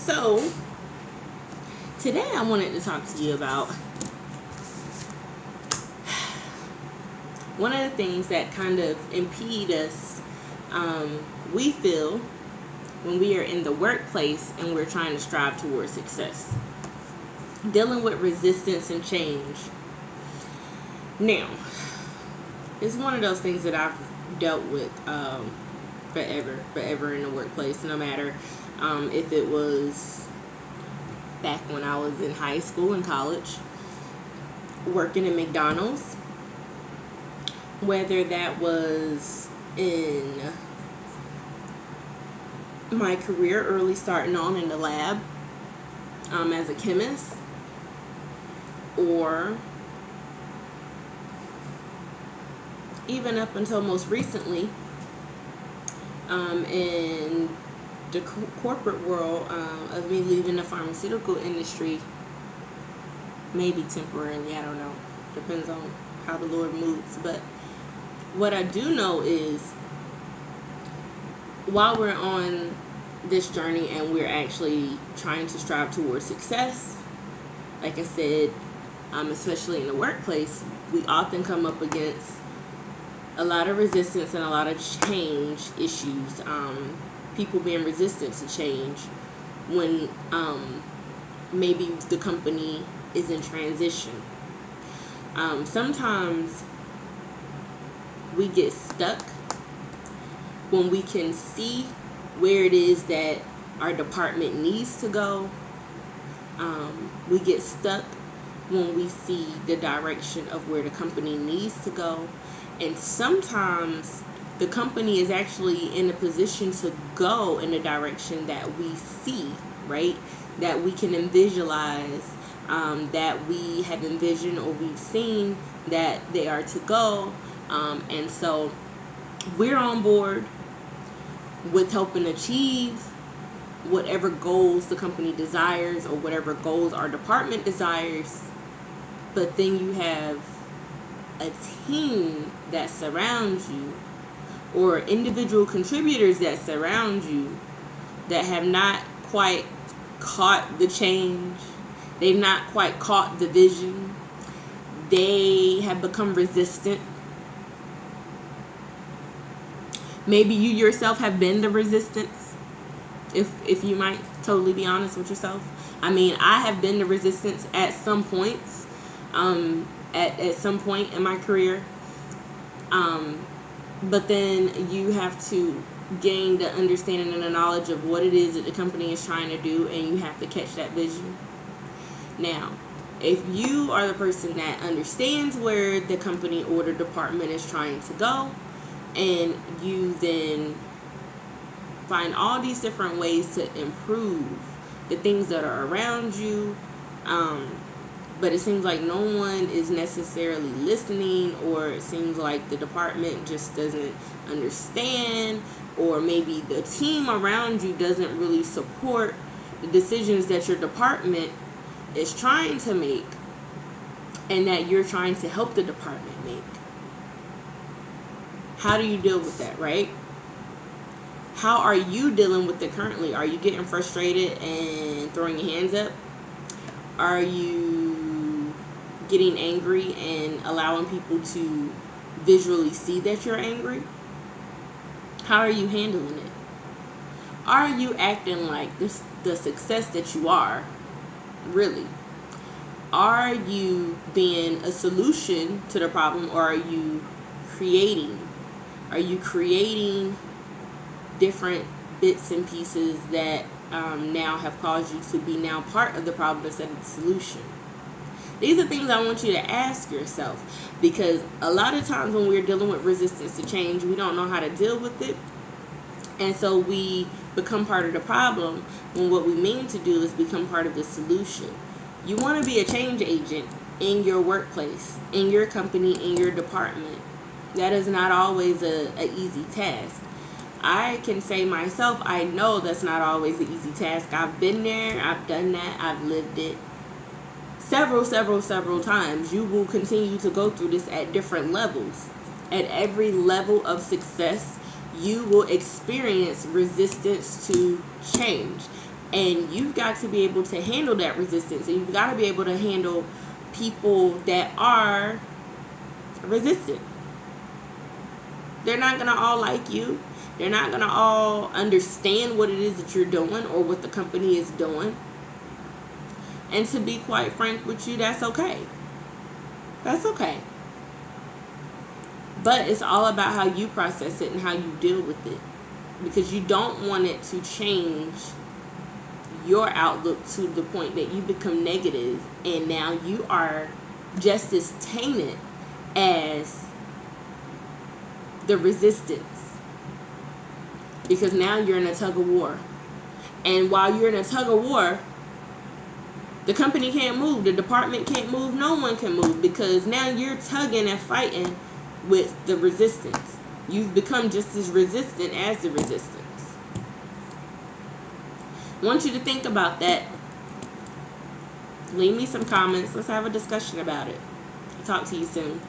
So, today I wanted to talk to you about one of the things that kind of impede us, we feel, when we are in the workplace and we're trying to strive towards success. Dealing with resistance and change. Now, it's one of those things that I've dealt with forever in the workplace, no matter if it was back when I was in high school and college, working in McDonald's, whether that was in my career early starting on in the lab as a chemist, or even up until most recently in the corporate world of me leaving the pharmaceutical industry, maybe temporarily, I don't know, depends on how the Lord moves. But what I do know is, while we're on this journey and we're actually trying to strive towards success, like I said, especially in the workplace, we often come up against a lot of resistance and a lot of change issues. People being resistant to change when maybe the company is in transition. Sometimes we get stuck when we can see where it is that our department needs to go. We get stuck when we see the direction of where the company needs to go. And sometimes the company is actually in a position to go in the direction that we see, right? That we can visualize, that we have envisioned or we've seen that they are to go. And so we're on board with helping achieve whatever goals the company desires or whatever goals our department desires. But then you have a team that surrounds you, or individual contributors that surround you, that have not quite caught the change. They've not quite caught the vision. They have become resistant. Maybe you yourself have been the resistance, if you might totally be honest with yourself. I mean, I have been the resistance at some points, at some point in my career. But then you have to gain the understanding and the knowledge of what it is that the company is trying to do, and you have to catch that vision. Now, if you are the person that understands where the company or the department is trying to go, and you then find all these different ways to improve the things that are around you, but it seems like no one is necessarily listening, or it seems like the department just doesn't understand, or maybe the team around you doesn't really support the decisions that your department is trying to make and that you're trying to help the department make. How do you deal with that, right? How are you dealing with it currently? Are you getting frustrated and throwing your hands up? Are you getting angry and allowing people to visually see that you're angry? How are you handling it? Are you acting like the success that you are, really? Are you being a solution to the problem, or are you creating? Are you creating different bits and pieces that now have caused you to be now part of the problem instead of the solution? These are things I want you to ask yourself, because a lot of times when we're dealing with resistance to change, we don't know how to deal with it. And so we become part of the problem when what we mean to do is become part of the solution. You want to be a change agent in your workplace, in your company, in your department. That is not always an easy task. I can say myself, I know that's not always an easy task. I've been there, I've done that, I've lived it several times. You will continue to go through this at different levels. At every level of success, you will experience resistance to change. And you've got to be able to handle that resistance. And you've got to be able to handle people that are resistant. They're not going to all like you. They're not going to all understand what it is that you're doing or what the company is doing. And to be quite frank with you, that's okay. That's okay. But it's all about how you process it and how you deal with it. Because you don't want it to change your outlook to the point that you become negative and now you are just as tainted as the resistance. Because now you're in a tug of war. And while you're in a tug of war, the company can't move, the department can't move, no one can move, because now you're tugging and fighting with the resistance. You've become just as resistant as the resistance. I want you to think about that. Leave me some comments. Let's have a discussion about it. I'll talk to you soon.